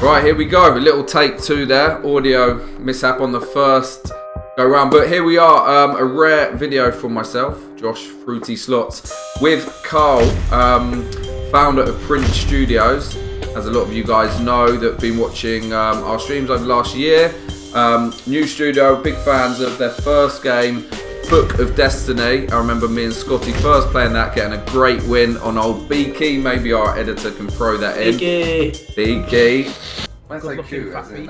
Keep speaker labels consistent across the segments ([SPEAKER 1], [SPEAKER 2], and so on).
[SPEAKER 1] Right, here we go. A little take two there. Audio mishap on the first go round. But here we are. A rare video from myself, Josh Fruity Slots, with Carl, founder of Print Studios. As a lot of you guys know that have been watching our streams over the last year. New studio, big fans of their first game, Book of Destiny. I remember me and Scotty first playing that, getting a great win on old Beaky. Maybe our editor can throw that in. Beaky. Why say cute? As in,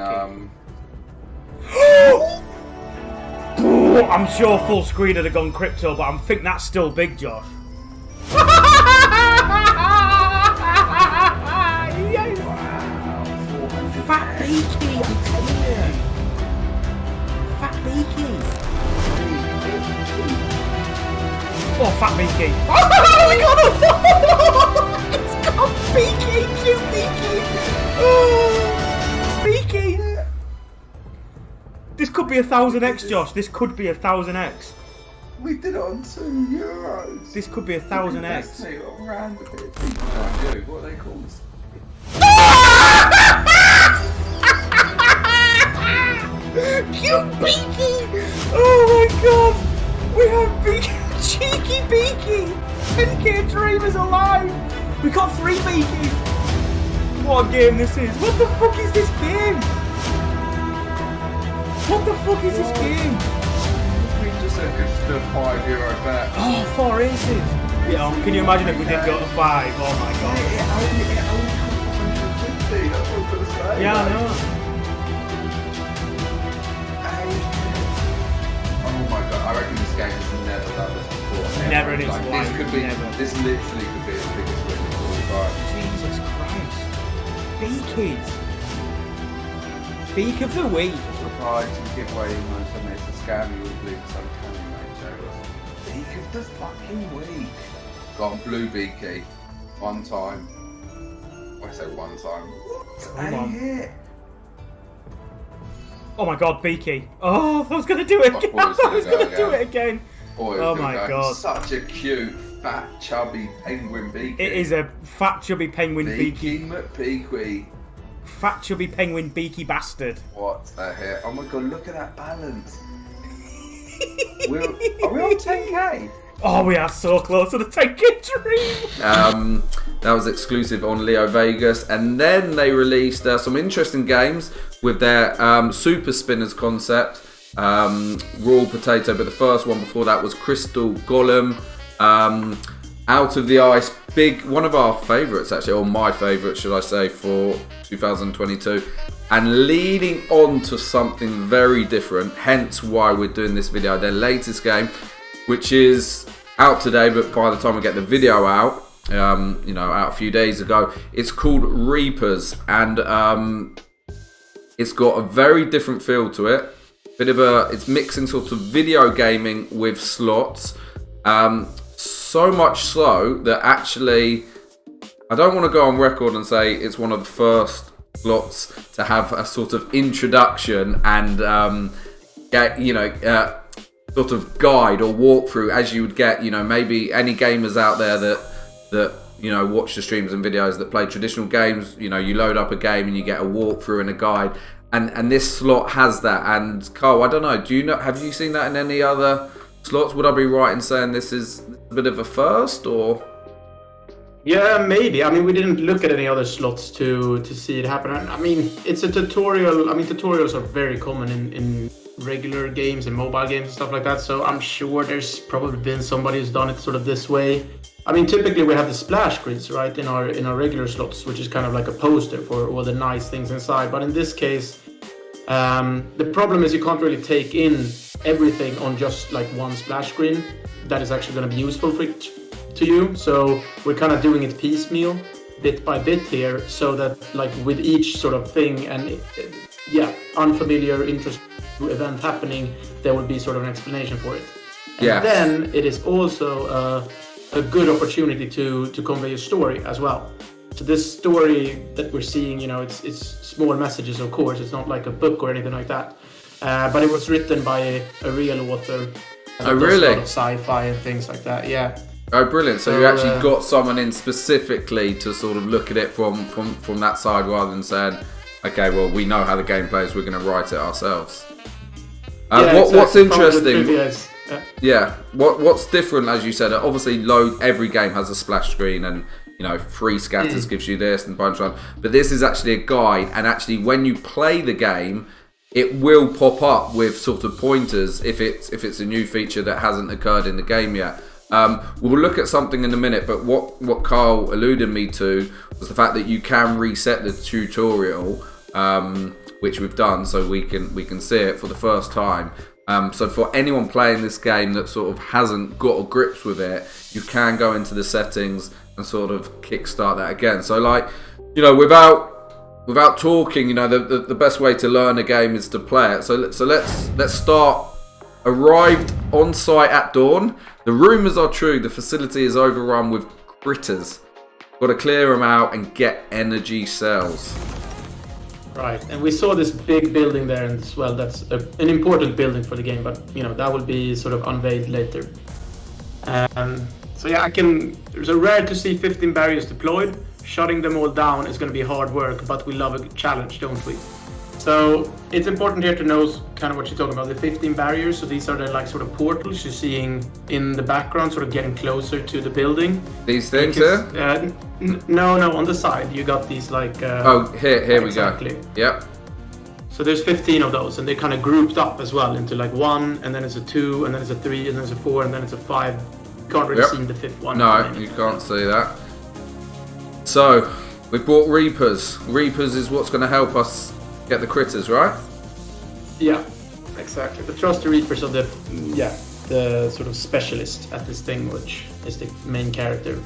[SPEAKER 2] I'm sure full screen would have gone crypto, but I think that's still big, Josh. Fat Beaky, I'm telling you. Fat Beaky. Oh, Fat Beaky. Oh my god! It's got Beaky, cute Beaky. Oh, Beaky. This could be 1000x, Josh. This could be 1000x.
[SPEAKER 1] We did it on €2.
[SPEAKER 2] This could be 1000x.
[SPEAKER 1] What are they called?
[SPEAKER 2] Cute Beaky! Oh my god! We have Beaky! Cheeky Beaky! 10k Dreamers alive! We got 3 Beakies! What a game this is! What the fuck is this game? What the fuck is this game?
[SPEAKER 1] We just said it's a €5 bet.
[SPEAKER 2] Oh, 4 aces! Yeah, can you imagine if we did go to 5? Oh my god.
[SPEAKER 1] It only costs 150, that's what I'm going to say.
[SPEAKER 2] Yeah, I know.
[SPEAKER 1] Oh my god, I reckon this game has never done this before.
[SPEAKER 2] Never in its
[SPEAKER 1] like,
[SPEAKER 2] life.
[SPEAKER 1] This could be,
[SPEAKER 2] never.
[SPEAKER 1] This literally could be the biggest win of all time.
[SPEAKER 2] Jesus Christ. Beakies. Beak of the week.
[SPEAKER 1] Surprise and giveaway emails and it's a scam you would believe some candy mate show us. Beak of the fucking week. Got blue Beaky. One time. I say one time.
[SPEAKER 2] A
[SPEAKER 1] hit.
[SPEAKER 2] Oh my god, Beaky. Oh, I was going to do it again. I was going to do it again. Oh my god.
[SPEAKER 1] Such a cute, fat, chubby penguin Beaky.
[SPEAKER 2] It is a fat, chubby penguin Beaky.
[SPEAKER 1] Beaky.
[SPEAKER 2] Fat, chubby penguin Beaky bastard.
[SPEAKER 1] What a hit. Oh my god, look at that balance. Are we on 10k?
[SPEAKER 2] Oh, we are so close to the 10k dream.
[SPEAKER 1] That was exclusive on Leo Vegas, and then they released some interesting games with their Super Spinners concept, Raw Potato, but the first one before that was Crystal Golem, Out of the Ice, one of our favourites actually, or my favourite should I say, for 2022, and leading on to something very different, hence why we're doing this video, their latest game, which is out today, but by the time we get the video out, out a few days ago, it's called Reapers, and it's got a very different feel to it. It's mixing sort of video gaming with slots. So much so that actually, I don't want to go on record and say it's one of the first slots to have a sort of introduction and sort of guide or walkthrough as you would get, maybe any gamers out there that watch the streams and videos that play traditional games, you load up a game and you get a walkthrough and a guide, and this slot has that. And Carl, I don't know, have you seen that in any other slots? Would I be right in saying this is a bit of a first, or?
[SPEAKER 3] Yeah, maybe. I mean, we didn't look at any other slots to see it happen. I mean, it's a tutorial. I mean, tutorials are very common in regular games and mobile games and stuff like that. So I'm sure there's probably been somebody who's done it sort of this way. I mean, typically we have the splash screens, right, in our regular slots, which is kind of like a poster for all the nice things inside. But in this case, the problem is you can't really take in everything on just like one splash screen that is actually going to be useful to you. So we're kind of doing it piecemeal, bit by bit here, so that like with each sort of thing and unfamiliar, interesting event happening, there will be sort of an explanation for it. And then it is also a good opportunity to convey a story as well. So this story that we're seeing, it's small messages, of course. It's not like a book or anything like that. But it was written by a real author.
[SPEAKER 1] Oh, really?
[SPEAKER 3] A lot of sci-fi and things like that. Yeah.
[SPEAKER 1] Oh, brilliant! So you actually got someone in specifically to sort of look at it from that side, rather than saying, Okay, well, we know how the game plays. We're going to write it ourselves. What's interesting? What's different, as you said? Obviously, every game has a splash screen, and free scatters gives you this and bunch of. But this is actually a guide, and actually, when you play the game, it will pop up with sort of pointers if it's a new feature that hasn't occurred in the game yet. We'll look at something in a minute, but what Carl alluded me to was the fact that you can reset the tutorial, which we've done, so we can see it for the first time. So for anyone playing this game that sort of hasn't got a grips with it, you can go into the settings and sort of kickstart that again. So without talking, the best way to learn a game is to play it. So let's start. Arrived on site at dawn. The rumours are true. The facility is overrun with critters. Got to clear them out and get energy cells.
[SPEAKER 3] Right, and we saw this big building there as well. That's an important building for the game, but that will be sort of unveiled later. So yeah, It's rare to see 15 barriers deployed. Shutting them all down is going to be hard work, but we love a challenge, don't we? So it's important here to know kind of what you're talking about, the 15 barriers. So these are the sort of portals you're seeing in the background, sort of getting closer to the building.
[SPEAKER 1] These things here?
[SPEAKER 3] No, on the side you got these
[SPEAKER 1] here exactly. We go. Yep.
[SPEAKER 3] So there's 15 of those, and they're kind of grouped up as well into 1, and then it's a 2, and then it's a 3, and then it's a 4, and then it's a 5. You can't really see the 5th one.
[SPEAKER 1] No, you can't see that. So we bought Reapers. Reapers is what's going to help us get the critters, right?
[SPEAKER 3] Yeah, exactly. The trusty Reapers are the sort of specialist at this thing, which is the main character,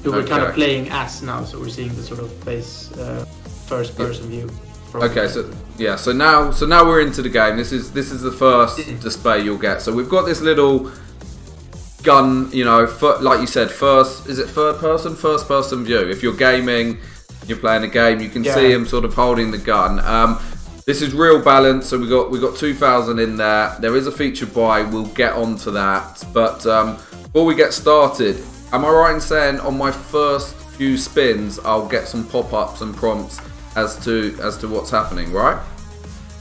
[SPEAKER 3] who we're kind of playing as now. So we're seeing the sort of first person view.
[SPEAKER 1] Okay, so now we're into the game. This is the first display you'll get. So we've got this little gun, like you said, first person view. If you're gaming, you're playing a game, you can see him sort of holding the gun. This is real balance, so we got 2,000 in there. There is a feature buy, we'll get onto that. But before we get started, am I right in saying on my first few spins I'll get some pop-ups and prompts as to what's happening, right?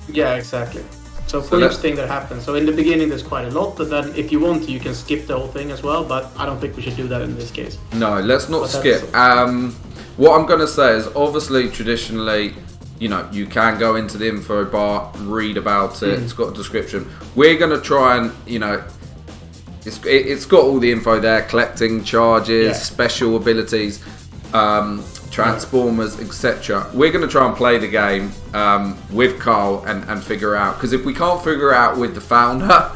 [SPEAKER 3] Yeah, exactly. So for each thing that happens, so in the beginning there's quite a lot, but then if you want to, you can skip the whole thing as well, but I don't think we should do that in this case.
[SPEAKER 1] No, let's not skip. What I'm going to say is, obviously, traditionally, you can go into the info bar, read about it, it's got a description. We're going to try and, it's got all the info there, collecting charges, special abilities, transformers, etc. We're going to try and play the game with Carl and figure out, because if we can't figure out with the founder,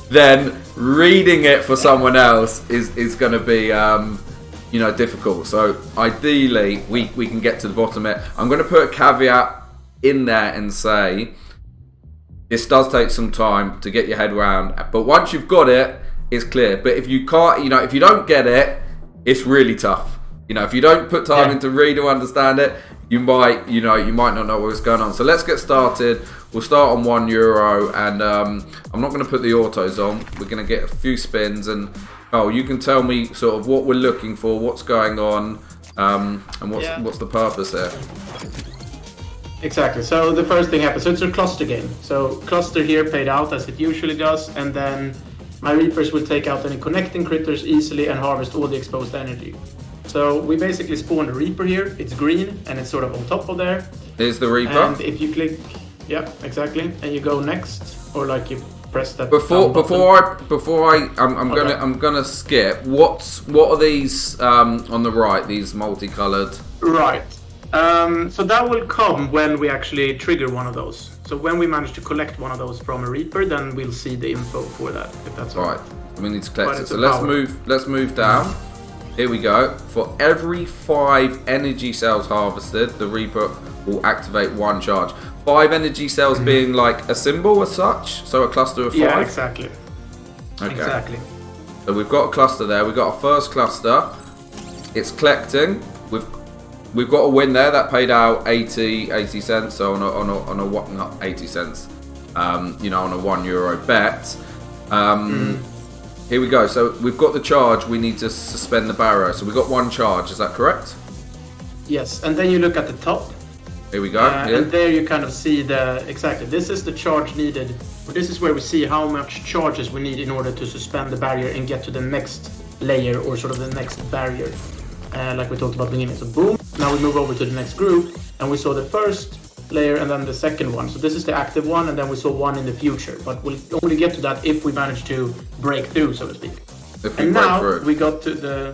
[SPEAKER 1] then reading it for someone else is going to be difficult. So ideally we can get to the bottom of it. I'm going to put a caveat in there and say this does take some time to get your head around, but once you've got it, it's clear. But if you can't, if you don't get it, it's really tough. If you don't put time into read or understand it, you might not know what's going on. So let's get started. We'll start on €1, and I'm not going to put the autos on. We're going to get a few spins, and you can tell me sort of what we're looking for, what's going on, and what's the purpose there.
[SPEAKER 3] Exactly. So the first thing happens. So it's a cluster game. So cluster here paid out as it usually does, and then my Reapers will take out any connecting critters easily and harvest all the exposed energy. So we basically spawned a Reaper here. It's green and it's sort of on top of there.
[SPEAKER 1] Here's the Reaper.
[SPEAKER 3] And if you click, exactly, and you go next, or you press that.
[SPEAKER 1] I'm gonna skip. What are these on the right? These multicolored.
[SPEAKER 3] Right. So that will come when we actually trigger one of those. So when we manage to collect one of those from a Reaper, then we'll see the info for that. If that's all right.
[SPEAKER 1] We need to collect it. So let's move down. Here we go. For every 5 energy cells harvested, the Reaper will activate 1 charge. 5 energy cells being like a symbol as such, so a cluster of 5?
[SPEAKER 3] Yeah, exactly.
[SPEAKER 1] Okay.
[SPEAKER 3] Exactly.
[SPEAKER 1] So we've got a cluster there. We've got our first cluster. It's collecting. We've got a win there. That paid out 80 cents. So on a what? Not 80 cents. On a €1 bet. Here we go. So we've got the charge. We need to suspend the barrow. So we've got 1 charge. Is that correct?
[SPEAKER 3] Yes. And then you look at the top,
[SPEAKER 1] Here we go.
[SPEAKER 3] And there you kind of see exactly. This is the charge needed. This is where we see how much charges we need in order to suspend the barrier and get to the next layer or sort of the next barrier. Like we talked about at the beginning. So boom. Now we move over to the next group, and we saw the first layer and then the second one. So this is the active one, and then we saw one in the future. But we'll only get to that if we manage to break through, so to speak. And now we got to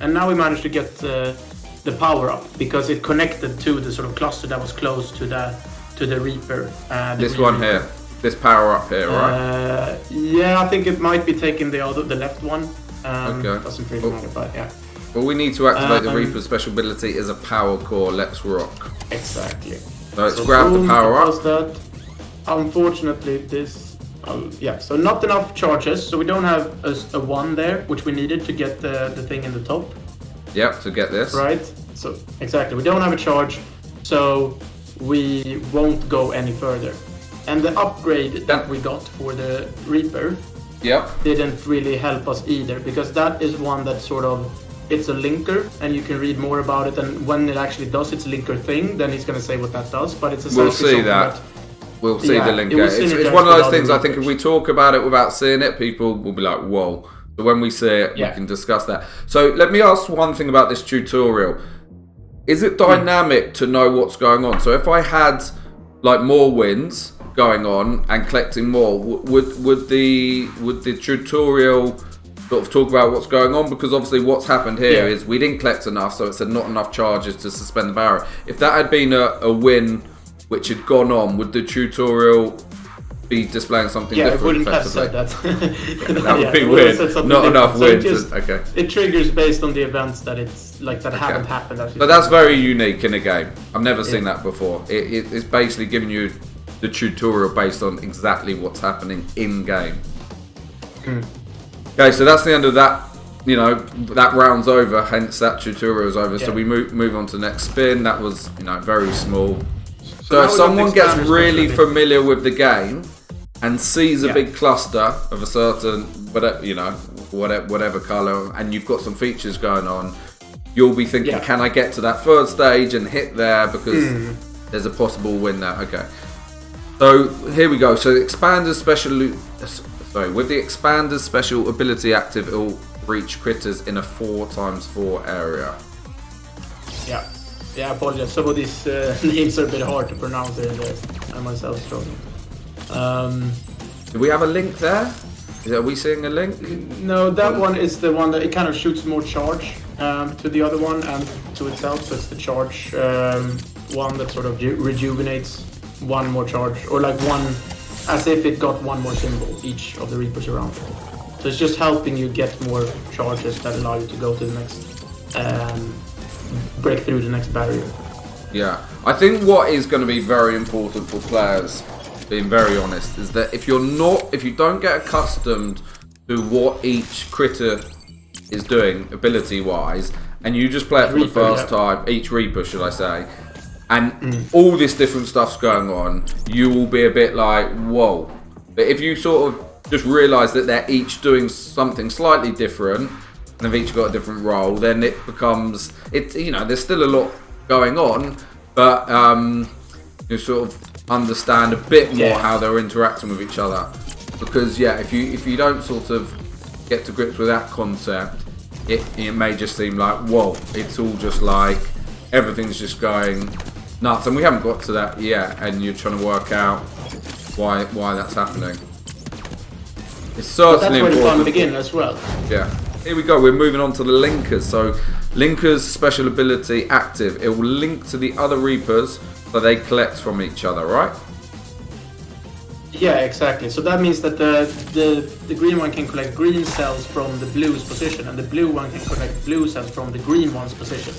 [SPEAKER 3] and now we managed to get the power up because it connected to the sort of cluster that was close to the Reaper.
[SPEAKER 1] This one here, this power up here, right?
[SPEAKER 3] Yeah, I think it might be taking the left one.
[SPEAKER 1] Okay.
[SPEAKER 3] Doesn't really matter, but yeah.
[SPEAKER 1] Well, we need to activate the Reaper's special ability as a power core. Let's rock.
[SPEAKER 3] Exactly.
[SPEAKER 1] So let's grab the power up.
[SPEAKER 3] That. Unfortunately, this. So not enough charges. So we don't have a 1 there, which we needed to get the thing in the top.
[SPEAKER 1] Yep, to get this.
[SPEAKER 3] Right. So exactly, we don't have a charge, so we won't go any further. And the upgrade that we got for the Reaper.
[SPEAKER 1] Yep.
[SPEAKER 3] Didn't really help us either, because that is one that sort of. It's a linker, and you can read more about it. And when it actually does its linker thing, then he's going to say what that does. But it's essentially
[SPEAKER 1] we'll see that. We'll see the linker. It's one of those things. I think if we talk about it without seeing it, people will be like, "Whoa!" So when we see it, we can discuss that. So let me ask one thing about this tutorial: is it dynamic to know what's going on? So if I had like more wins going on and collecting more, would the tutorial sort of talk about what's going on? Because obviously what's happened here is we didn't collect enough, so it said not enough charges to suspend the barrier. If that had been a win which had gone on, would the tutorial be displaying something different?
[SPEAKER 3] It wouldn't have said that.
[SPEAKER 1] That would be weird. Not enough wins. Okay.
[SPEAKER 3] It triggers based on the events that it's like that haven't happened.
[SPEAKER 1] But that's very unique in a game. I've never seen that before. It's basically giving you the tutorial based on exactly what's happening in game. Okay, so that's the end of that. You know, that round's over. Hence, that tutorial is over. So we move on to the next spin. That was, very small. So if someone gets really familiar with the game and sees a big cluster of a certain, whatever color, and you've got some features going on, you'll be thinking, can I get to that third stage and hit there because there's a possible win there? Okay. So here we go. So the expander's with the expander's special ability active, it will reach critters in a 4x4 area.
[SPEAKER 3] Yeah, I apologize. Some of these names are a bit hard to pronounce here and there. I myself struggle.
[SPEAKER 1] Do we have a link there? Are we seeing a link?
[SPEAKER 3] No, that one is the one that it kind of shoots more charge to the other one and to itself. So it's the charge one that sort of rejuvenates one more charge, or like one, as if it got one more symbol each of the Reapers around. So it's just helping you get more charges that allow you to go to the next, break through the next barrier.
[SPEAKER 1] Yeah, I think what is going to be very important for players, being very honest, is that if you don't get accustomed to what each critter is doing ability-wise, and you just play it for the first time, each Reaper, should I say, and all this different stuff's going on, you will be a bit like, whoa. But if you sort of just realise that they're each doing something slightly different, and have each got a different role, then it becomes, there's still a lot going on, but you sort of understand a bit more how they're interacting with each other. Because if you don't sort of get to grips with that concept, it may just seem like, whoa, it's all just like everything's just going nuts, and we haven't got to that yet, and you're trying to work out why that's happening. It's certainly important. That's where the fun
[SPEAKER 3] begins as well.
[SPEAKER 1] Yeah. Here we go, we're moving on to the linkers. So linkers special ability active, it will link to the other Reapers so they collect from each other, right?
[SPEAKER 3] Yeah, exactly. So that means that the green one can collect green cells from the blue's position, and the blue one can collect blue cells from the green one's position.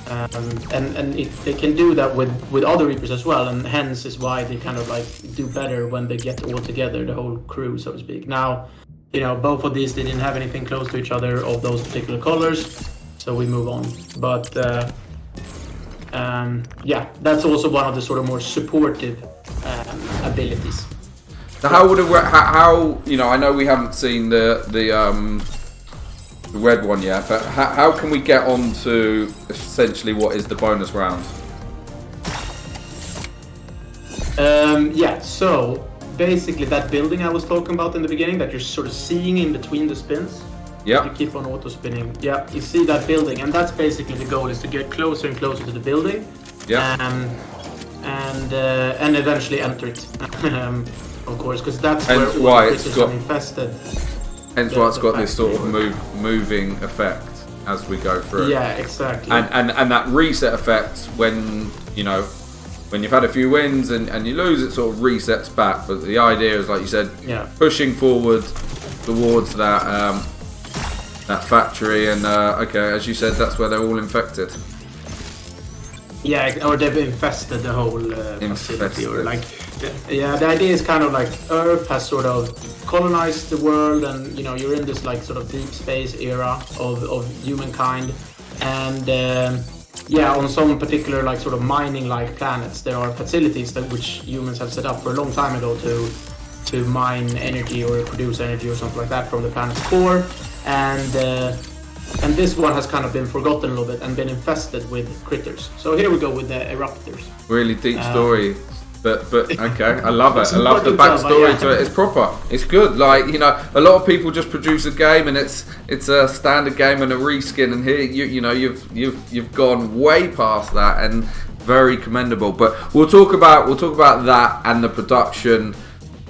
[SPEAKER 3] And they can do that with other Reapers as well, and hence is why they kind of like do better when they get all together, the whole crew, so to speak. Now, both of these, they didn't have anything close to each other of those particular colors, so we move on. But that's also one of the sort of more supportive abilities.
[SPEAKER 1] So how would it work? How I know we haven't seen the red one yet, but how can we get on to essentially what is the bonus round?
[SPEAKER 3] Yeah, so basically that building I was talking about in the beginning that you're sort of seeing in between the spins.
[SPEAKER 1] Yeah.
[SPEAKER 3] You keep on auto spinning. Yeah, you see that building, and that's basically the goal, is to get closer and closer to the building.
[SPEAKER 1] Yeah.
[SPEAKER 3] And eventually enter it. Of course, because that's where
[SPEAKER 1] Hence
[SPEAKER 3] all
[SPEAKER 1] why
[SPEAKER 3] the
[SPEAKER 1] it's
[SPEAKER 3] creatures
[SPEAKER 1] got-
[SPEAKER 3] are infested.
[SPEAKER 1] Hence why it's got this sort of moving effect as we go through.
[SPEAKER 3] Yeah, exactly.
[SPEAKER 1] And that reset effect when when you've had a few wins and you lose, it sort of resets back. But the idea is, like you said, pushing forward towards that that factory, and okay, as you said, that's where they're all infected.
[SPEAKER 3] Yeah, or they've infested the whole facility, or like, the idea is kind of like Earth has sort of colonized the world, and you're in this like sort of deep space era of humankind, and on some particular like sort of mining like planets, there are facilities which humans have set up for a long time ago to mine energy or produce energy or something like that from the planet's core, and this one has kind of been forgotten a little bit and been infested with critters. So here we go with the Erupters.
[SPEAKER 1] Really deep story, but okay, I love it. I love the
[SPEAKER 3] important
[SPEAKER 1] backstory
[SPEAKER 3] stuff,
[SPEAKER 1] to it. It's proper. It's good. Like a lot of people just produce a game and it's a standard game and a reskin, and here you've gone way past that, and very commendable. But we'll talk about that and the production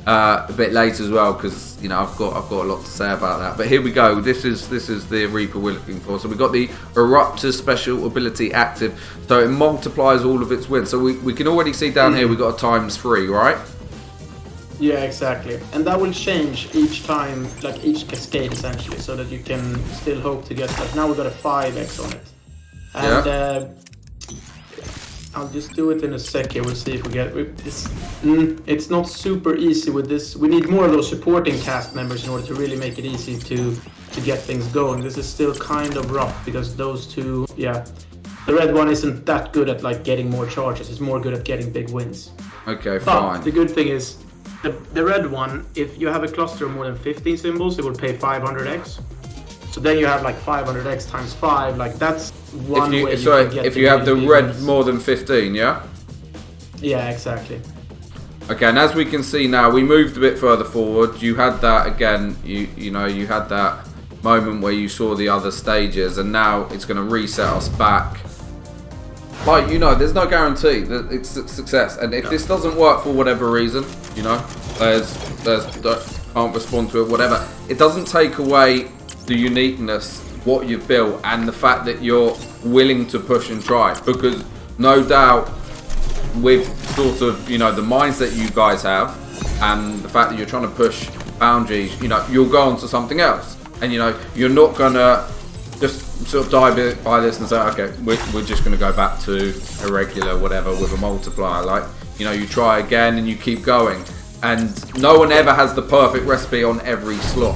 [SPEAKER 1] a bit later as well, because I've got a lot to say about that. But here we go. This is the Reaper we're looking for. So we've got the Erupter special ability active, so it multiplies all of its wins. So we can already see down here we've got a ×3, right?
[SPEAKER 3] Yeah, exactly. And that will change each time, like each cascade essentially, so that you can still hope to get, like now we've got a 5x on it. And I'll just do it in a sec here. We'll see if we get this. It's not super easy with this. We need more of those supporting cast members in order to really make it easy to get things going. This is still kind of rough because those two, the red one isn't that good at like getting more charges. It's more good at getting big wins.
[SPEAKER 1] Okay,
[SPEAKER 3] But
[SPEAKER 1] fine.
[SPEAKER 3] the good thing is, the red one, if you have a cluster of more than 15 symbols, it will pay 500x. So then you have like 500x times 5, like that's one way you can get
[SPEAKER 1] if you have the red
[SPEAKER 3] wins.
[SPEAKER 1] more than 15, yeah?
[SPEAKER 3] Yeah, exactly.
[SPEAKER 1] Okay, and as we can see now, we moved a bit further forward. You had that again, you had that moment where you saw the other stages, and now it's going to reset us back. Like, there's no guarantee that it's a success, and if this doesn't work for whatever reason, there's can't respond to it, whatever, it doesn't take away the uniqueness, what you've built, and the fact that you're willing to push and try. Because no doubt, with sort of the mindset you guys have, and the fact that you're trying to push boundaries, you'll go on to something else, and you're not gonna just sort of dive by this and say, okay, we're just gonna go back to a regular whatever with a multiplier. Like, you try again and you keep going, and no one ever has the perfect recipe on every slot.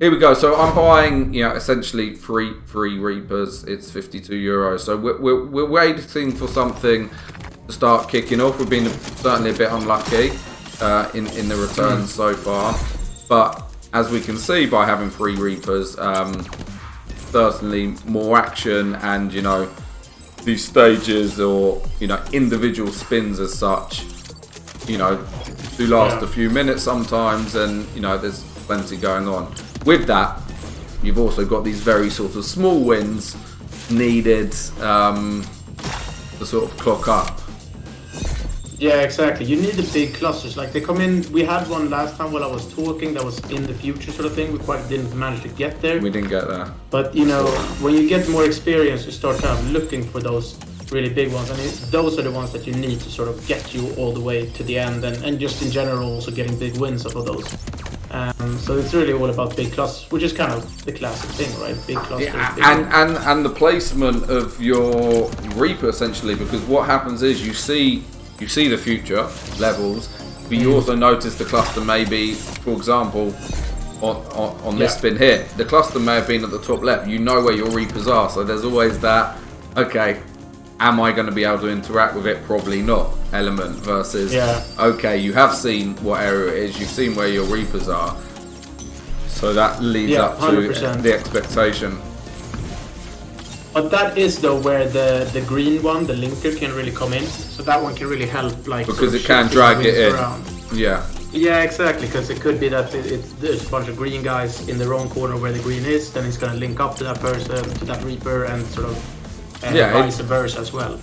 [SPEAKER 1] Here we go. So I'm buying, essentially free Reapers. It's €52. So we're waiting for something to start kicking off. We've been certainly a bit unlucky in the returns so far, but as we can see by having free Reapers, certainly more action, and these stages or individual spins as such, do last a few minutes sometimes, and there's plenty going on. With that, you've also got these very sort of small wins needed to sort of clock up.
[SPEAKER 3] Yeah, exactly. You need the big clusters. Like they come in. We had one last time while I was talking that was in the future sort of thing. We quite didn't manage to get there.
[SPEAKER 1] We didn't get there.
[SPEAKER 3] But when you get more experience, you start kind of looking for those really big ones, and those are the ones that you need to sort of get you all the way to the end, and just in general also getting big wins off of those. So it's really all about big clusters, which is kind of the classic thing, right? Big clusters.
[SPEAKER 1] Yeah, and the placement of your Reaper essentially, because what happens is you see the future levels, but you also notice the cluster may be, for example, on this spin here, the cluster may have been at the top left. You know where your Reapers are, so there's always that, okay, am I going to be able to interact with it? Probably not element versus, okay, you have seen what area it is, you've seen where your Reapers are, so that leads up to
[SPEAKER 3] 100%.
[SPEAKER 1] the expectation.
[SPEAKER 3] But that is though where the green one, the linker, can really come in. So that one can really help, like
[SPEAKER 1] because it can drag it in.
[SPEAKER 3] Around.
[SPEAKER 1] Yeah.
[SPEAKER 3] Yeah, exactly. Because it could be that there's a bunch of green guys in the wrong corner where the green is. Then it's gonna link up to that person, to that Reaper, and sort of vice versa as well.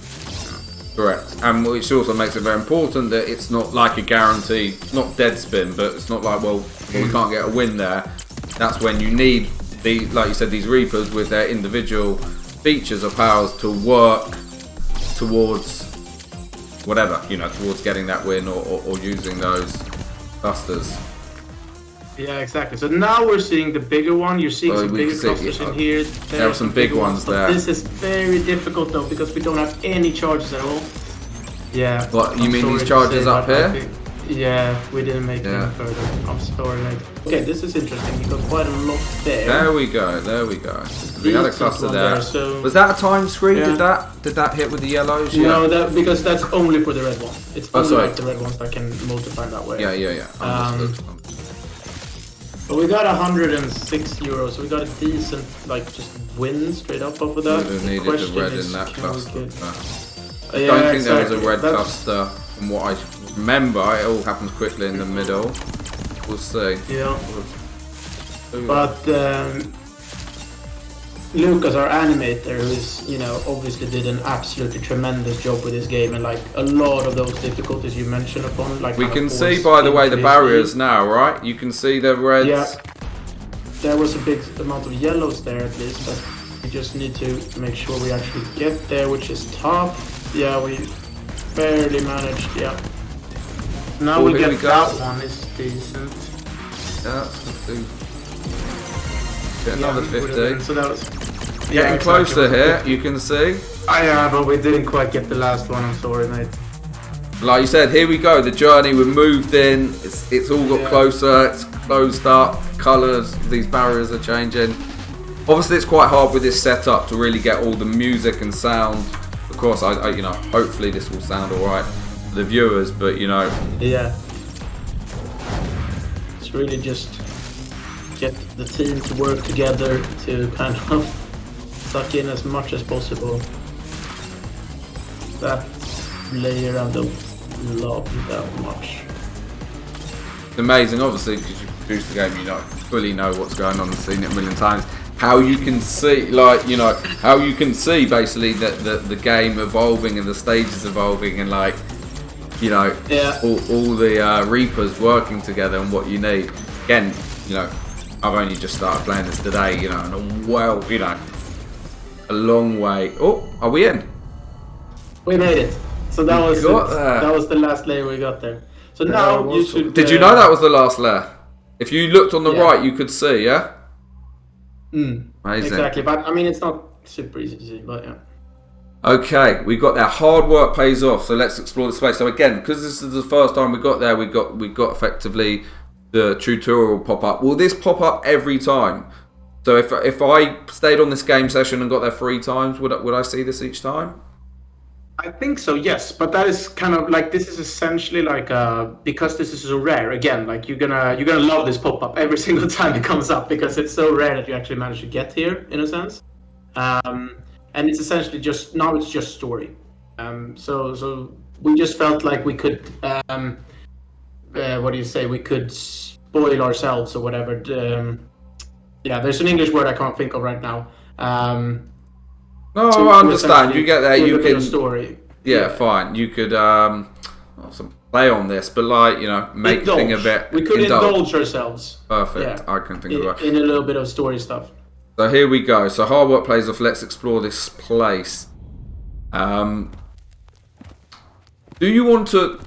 [SPEAKER 1] Correct, and which also makes it very important that it's not like a guarantee, not dead spin, but it's not like, well, we can't get a win there. That's when you need like you said, these Reapers with their individual features or powers to work towards whatever, towards getting that win or using those clusters.
[SPEAKER 3] Yeah, exactly. So now we're seeing the bigger one. You're seeing some bigger clusters in here.
[SPEAKER 1] There are some big ones there.
[SPEAKER 3] This is very difficult though because we don't have any charges at all. Yeah.
[SPEAKER 1] What, you mean these charges up here?
[SPEAKER 3] Yeah, we didn't make it any further. I'm sorry, mate. Okay, this is interesting. We got quite a lot there.
[SPEAKER 1] There we go. We had a cluster there. So was that a time screen?
[SPEAKER 3] Yeah.
[SPEAKER 1] Did that hit with the yellows?
[SPEAKER 3] No, because that's only for the red one. It's only like the red ones that can multiply that way.
[SPEAKER 1] Yeah. Understood.
[SPEAKER 3] But we got 106 euros, so we got a decent, just win straight up off of that.
[SPEAKER 1] We needed the red in that cluster. I
[SPEAKER 3] Yeah,
[SPEAKER 1] don't think there was a red cluster from what I remember. It all happens quickly in the middle. We'll see.
[SPEAKER 3] Yeah. But Lucas, our animator, who's obviously did an absolutely tremendous job with this game, and a lot of those difficulties you mentioned upon,
[SPEAKER 1] we can see, by the way, the barriers now, right? You can see the reds.
[SPEAKER 3] Yeah. There was a big amount of yellows there at least, but we just need to make sure we actually get there, which is top. Yeah, we barely managed. Yeah. Now we get that one. Is decent.
[SPEAKER 1] Yeah, that's good. Get another 50.
[SPEAKER 3] So that was
[SPEAKER 1] getting closer here, you can see.
[SPEAKER 3] Yeah, but we didn't quite get the last one. I'm sorry, mate.
[SPEAKER 1] Like you said, here we go. The journey, we moved in. It's all got closer. It's closed up. Colours, these barriers are changing. Obviously, it's quite hard with this setup to really get all the music and sound. Of course, I hopefully this will sound all right for the viewers, but
[SPEAKER 3] Yeah. It's really just get the team to work together to kind of suck in as much as possible. That layer I don't love that much.
[SPEAKER 1] It's amazing, obviously, because you produce the game, you fully know what's going on and seen it a million times. How you can see, how you can see basically that the game evolving and the stages evolving and all the Reapers working together and what you need. Again, I've only just started playing this today, and a long way. Oh, are we in?
[SPEAKER 3] We made it. So that was that was the last layer we got there. So now you should.
[SPEAKER 1] Did you know that was the last layer? If you looked on the right, you could see, yeah? Amazing.
[SPEAKER 3] Exactly, but I mean, it's not super easy to see, but yeah.
[SPEAKER 1] Okay, we got there. Hard work pays off. So let's explore the space. So again, because this is the first time we got there, we got effectively the tutorial pop up. Will this pop up every time? So if I stayed on this game session and got there 3 times, would I see this each time?
[SPEAKER 3] I think so, yes. But that is kind of this is essentially because this is so rare. Again, you're gonna love this pop up every single time it comes up because it's so rare that you actually manage to get here in a sense. And it's essentially just story. So we just felt like we could we could spoil ourselves or whatever. There's an English word I can't think of right now.
[SPEAKER 1] No, I understand. You get there, you can.
[SPEAKER 3] Story.
[SPEAKER 1] Yeah, fine. You could play on this, but make the thing a bit.
[SPEAKER 3] We could indulge ourselves.
[SPEAKER 1] Perfect. Yeah. I can think of that.
[SPEAKER 3] In a little bit of story stuff.
[SPEAKER 1] So here we go. So hard work plays off. Let's explore this place. Do you want to?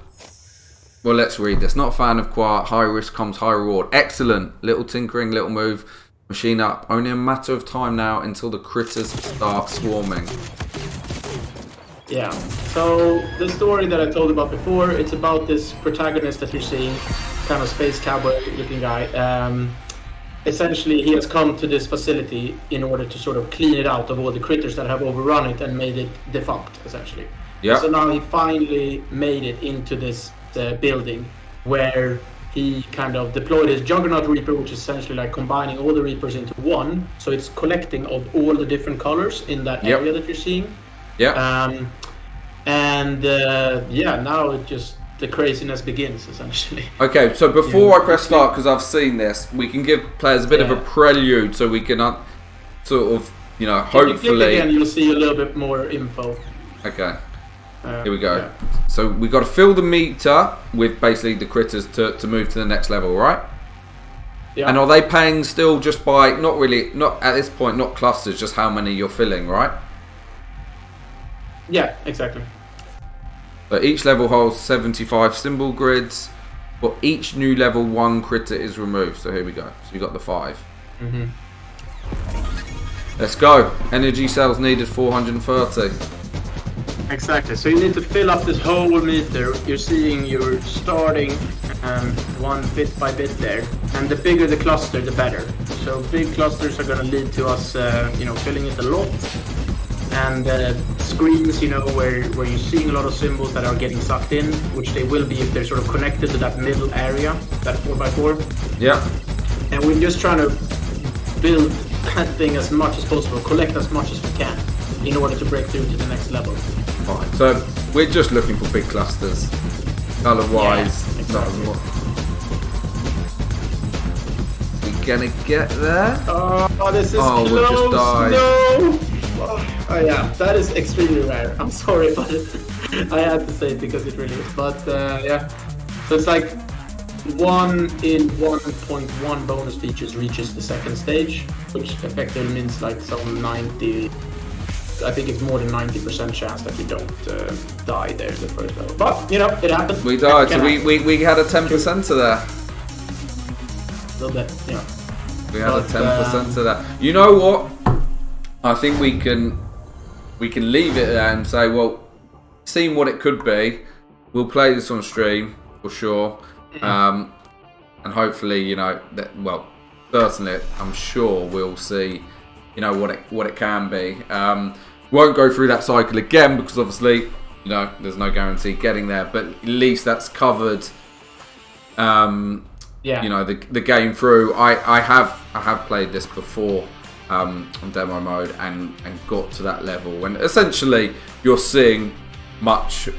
[SPEAKER 1] Well, let's read this. Not a fan of quiet. High risk comes high reward. Excellent. Little tinkering, little move. Machine up. Only a matter of time now until the critters start swarming.
[SPEAKER 3] Yeah. So the story that I told about before, it's about this protagonist that you're seeing, kind of space cowboy looking guy. Essentially, he has come to this facility in order to sort of clean it out of all the critters that have overrun it and made it defunct, essentially.
[SPEAKER 1] Yeah.
[SPEAKER 3] So now he finally made it into this building where he kind of deployed his Juggernaut Reaper, which is essentially like combining all the Reapers into one. So it's collecting of all the different colors in that area that you're seeing.
[SPEAKER 1] Yeah.
[SPEAKER 3] Now it just the craziness begins essentially.
[SPEAKER 1] Okay, so before I press start, because I've seen this, we can give players a bit of a prelude, so we can sort of, you know, hopefully.
[SPEAKER 3] If you click again, you'll see a little bit more info.
[SPEAKER 1] Okay. Here we go. Yeah. So we've got to fill the meter with basically the critters to move to the next level, right? Yeah. And are they paying still just by, not at this point, not clusters, just how many you're filling, right?
[SPEAKER 3] Yeah, exactly.
[SPEAKER 1] So each level holds 75 symbol grids. For each new level, 1 critter is removed. So here we go. So you got the 5.
[SPEAKER 3] Mm-hmm.
[SPEAKER 1] Let's go. Energy cells needed 430.
[SPEAKER 3] Exactly. So you need to fill up this whole meter. You're seeing you're starting one bit by bit there, and the bigger the cluster, the better. So big clusters are going to lead to us, filling it a lot. And screens, where you're seeing a lot of symbols that are getting sucked in, which they will be if they're sort of connected to that middle area, that 4x4.
[SPEAKER 1] Yeah.
[SPEAKER 3] And we're just trying to build that thing as much as possible, collect as much as we can, in order to break through to the next level.
[SPEAKER 1] Fine. So we're just looking for big clusters, color-wise.
[SPEAKER 3] Yeah, exactly.
[SPEAKER 1] We're gonna get there.
[SPEAKER 3] Oh, this is
[SPEAKER 1] close.
[SPEAKER 3] We just
[SPEAKER 1] died.
[SPEAKER 3] No. Oh yeah, that is extremely rare. I'm sorry, but I had to say it because it really is. But yeah, so it's like 1 in 1.1 bonus features reaches the second stage, which effectively means like some 90. I think it's more than 90% chance that you don't die there in the first level. But it happened.
[SPEAKER 1] We died, so we had a 10% to there.
[SPEAKER 3] A little bit, yeah.
[SPEAKER 1] We had a 10% to that. You know what? I think we can leave it there and say, well, seeing what it could be, we'll play this on stream for sure, and hopefully, certainly, I'm sure we'll see, what it can be. Won't go through that cycle again because obviously, there's no guarantee getting there, but at least that's covered. The game through. I have played this before. On demo mode and got to that level, and essentially you're seeing much of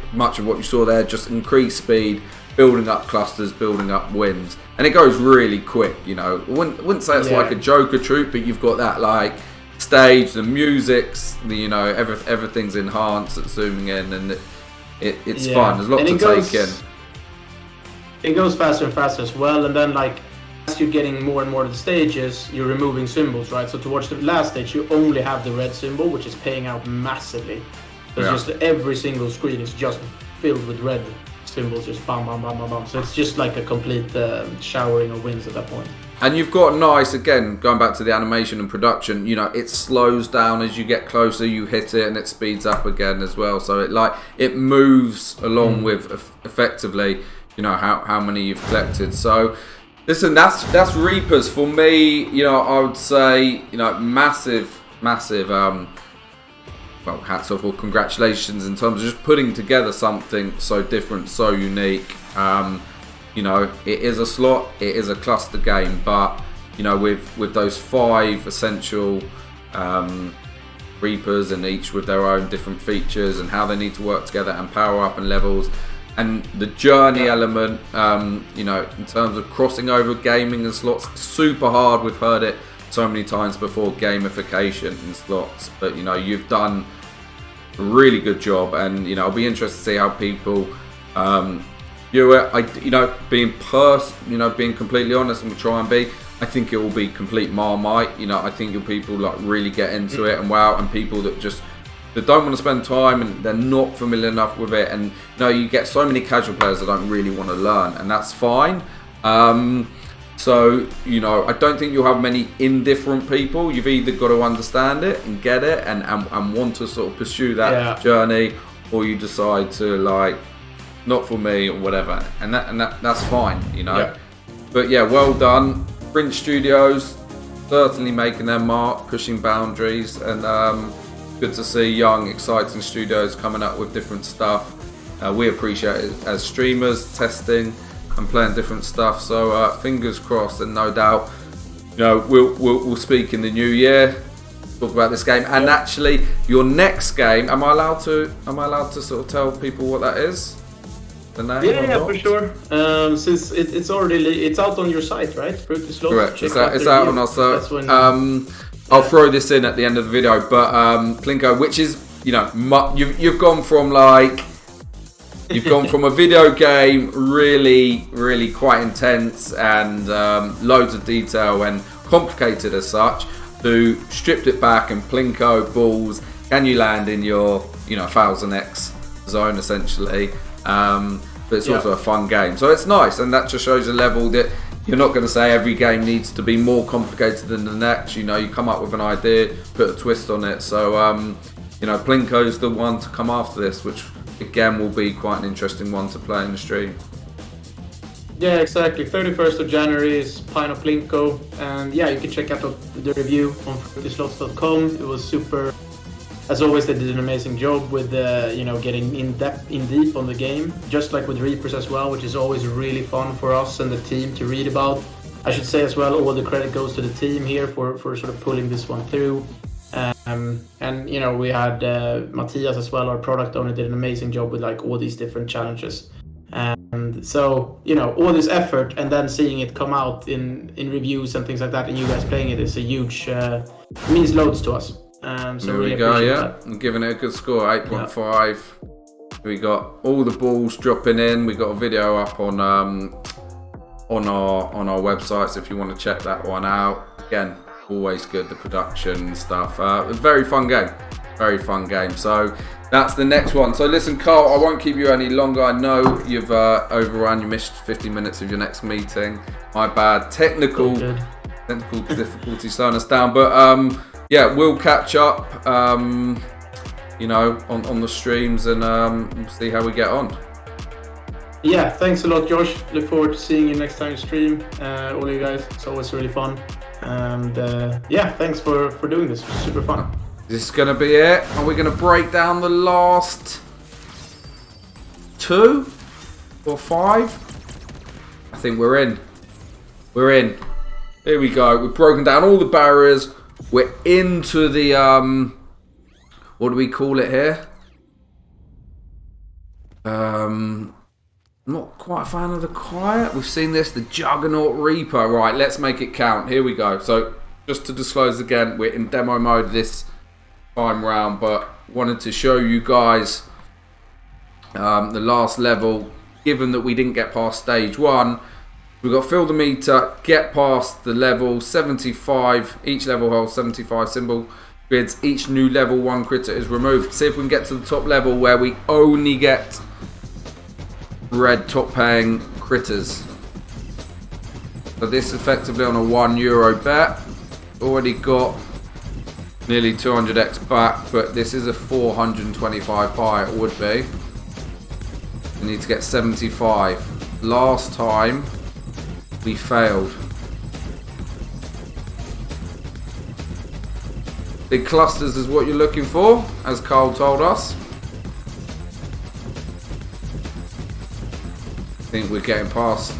[SPEAKER 1] what you saw there, just increased speed, building up clusters, building up wins, and it goes really quick. I wouldn't say it's like a Joker troop, but you've got that like stage, the music's, everything's enhanced, it's zooming in, and it's fun. There's a lot to take in.
[SPEAKER 3] It goes faster and faster as well, and then like as you're getting more and more of the stages, you're removing symbols, right? So towards the last stage, you only have the red symbol, which is paying out massively. It's just every single screen is just filled with red symbols, just bam, bam, bam, bam, bam. So it's just like a complete showering of wins at that point.
[SPEAKER 1] And you've got nice, again, going back to the animation and production, it slows down as you get closer, you hit it, and it speeds up again as well. So it moves along with effectively, how many you've collected. So listen, that's Reapers for me. I would say, massive. Well, hats off or congratulations in terms of just putting together something so different, so unique. It is a slot, it is a cluster game, but with those 5 essential Reapers, and each with their own different features and how they need to work together and power up and levels. And the journey element, in terms of crossing over gaming and slots, super hard. We've heard it so many times before, gamification in slots. But, you've done a really good job. And, I'll be interested to see how people view it. Being completely honest, and we try and be, I think it will be complete Marmite. I think people really get into it and wow. And people that don't want to spend time and they're not familiar enough with it, and you get so many casual players that don't really want to learn, and that's fine. So I don't think you'll have many indifferent people. You've either got to understand it and get it and want to sort of pursue that journey, or you decide to not for me or whatever, and that's fine. But well done, Fringe Studios, certainly making their mark, pushing boundaries, and good to see young, exciting studios coming up with different stuff. We appreciate it as streamers, testing, and playing different stuff. So fingers crossed, and no doubt, you know, we'll speak in the new year, talk about this game. And actually, your next game, am I allowed to sort of tell people what that is? The name?
[SPEAKER 3] Yeah, for sure. Since it's out on your site, right? Fruity Slots.
[SPEAKER 1] Correct. It's out on our site. I'll throw this in at the end of the video, but Plinko, which is, you know, you've gone from like. You've gone from a video game really quite intense and loads of detail and complicated as such, to stripped it back and Plinko balls. Can you land in your 1000x zone essentially? But it's also a fun game, so it's nice, and that just shows a level that you're not going to say every game needs to be more complicated than the next. You know, you come up with an idea, put a twist on it. So you know, Plinko's the one to come after this, which again will be quite an interesting one to play in the stream.
[SPEAKER 3] Yeah, exactly. 31st of January is Plinko, and yeah, you can check out the review on fruityslots.com. It was super. As always, they did an amazing job with getting in deep on the game, just like with Reapers as well, which is always really fun for us and the team to read about. I should say as well, all the credit goes to the team here for sort of pulling this one through. And you know, we had Matthias as well, our product owner, did an amazing job with like all these different challenges. And so, you know, all this effort and then seeing it come out in reviews and things like that, and you guys playing it is a huge means loads to us. So
[SPEAKER 1] there
[SPEAKER 3] really
[SPEAKER 1] we go. Yeah,
[SPEAKER 3] that.
[SPEAKER 1] I'm giving it a good score, 8.5. We got all the balls dropping in. We got a video up on our websites if you want to check that one out. Again, always good, the production and stuff. A very fun game. Very fun game. So that's the next one. So listen, Carl, I won't keep you any longer. I know you've overrun. You missed 15 minutes of your next meeting. My bad. Technical difficulties slowing us down. But yeah, we'll catch up, you know, on the streams, and we'll see how we get on.
[SPEAKER 3] Yeah, thanks a lot, Josh. Look forward to seeing you next time you stream. All of you guys, it's always really fun. And yeah, thanks for doing this. It's super fun.
[SPEAKER 1] This is going to be it. Are we going to break down the last 2 or 5? I think we're in. We're in. Here we go. We've broken down all the barriers. We're into the, what do we call it here? Not quite a fan of the quiet. We've seen this, the Juggernaut Reaper. Right, let's make it count. Here we go. So, just to disclose again, we're in demo mode this time round, but wanted to show you guys the last level. Given that we didn't get past stage 1, we've got fill the meter, get past the level 75. Each level holds 75 symbol grids. Each new level 1 critter is removed. See if we can get to the top level where we only get red top paying critters. So this is effectively on a €1 bet. Already got nearly 200x back, but this is a 425 buy, it would be. We need to get 75. Last time we failed. Big clusters is what you're looking for, as Carl told us. I think we're getting past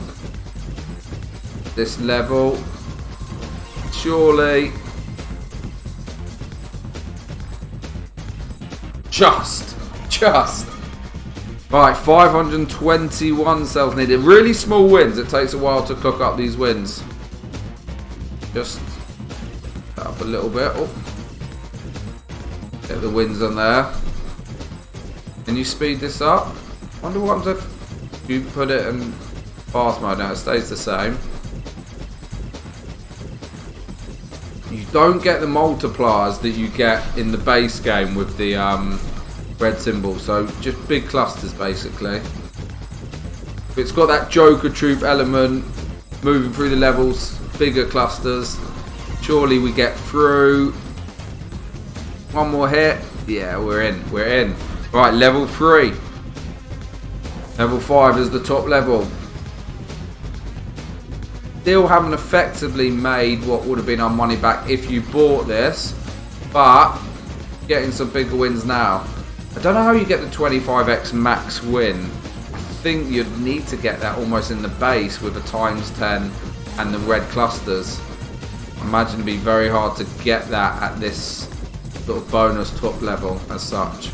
[SPEAKER 1] this level. Surely. Just. Right, 521 cells needed. Really small wins. It takes a while to cook up these wins. Just up a little bit. Oh. Get the wins on there. Can you speed this up? Wonder what happens if you put it in fast mode. Now it stays the same. You don't get the multipliers that you get in the base game with the red symbol, so just big clusters basically. It's got that Joker troop element, moving through the levels, bigger clusters. Surely we get through. One more hit. Yeah, we're in. Right, level 3. Level 5 is the top level. Still haven't effectively made what would have been our money back if you bought this, but getting some bigger wins now. I don't know how you get the 25x max win. I think you'd need to get that almost in the base with a ×10 and the red clusters. I imagine it'd be very hard to get that at this sort of bonus top level as such.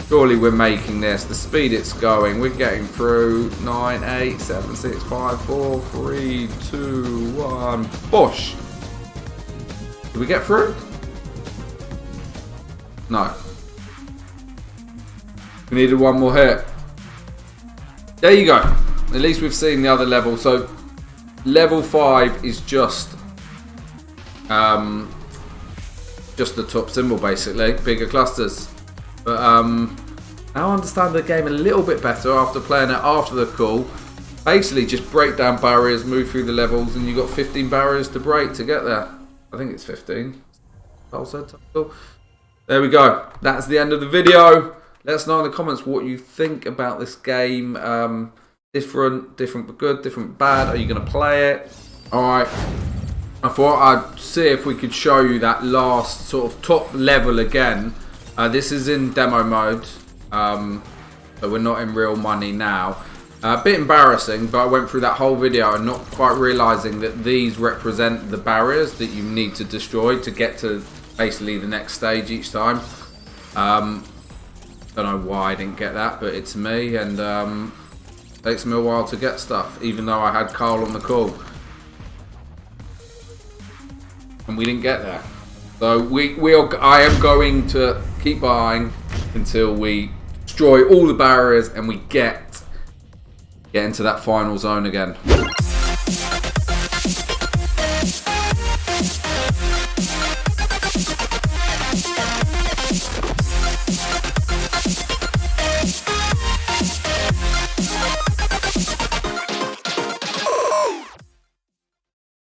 [SPEAKER 1] Surely we're making this. The speed it's going, we're getting through. 9, 8, 7, 6, 5, 4, 3, 2, 1. Bosh! Did we get through? No. We needed one more hit. There you go. At least we've seen the other level. So level 5 is just the top symbol basically, bigger clusters. But now I understand the game a little bit better after playing it after the call. Basically just break down barriers, move through the levels, and you've got 15 barriers to break to get there. I think it's 15. There we go. That's the end of the video. Let us know in the comments what you think about this game. Different but good, different but bad. Are you going to play it? Alright. I thought I'd see if we could show you that last sort of top level again. This is in demo mode. So we're not in real money now. A bit embarrassing, but I went through that whole video and not quite realising that these represent the barriers that you need to destroy to get to basically the next stage each time. Don't know why I didn't get that, but it's me, and takes me a while to get stuff, even though I had Carl on the call. And we didn't get there. So I am going to keep buying until we destroy all the barriers and we get into that final zone again.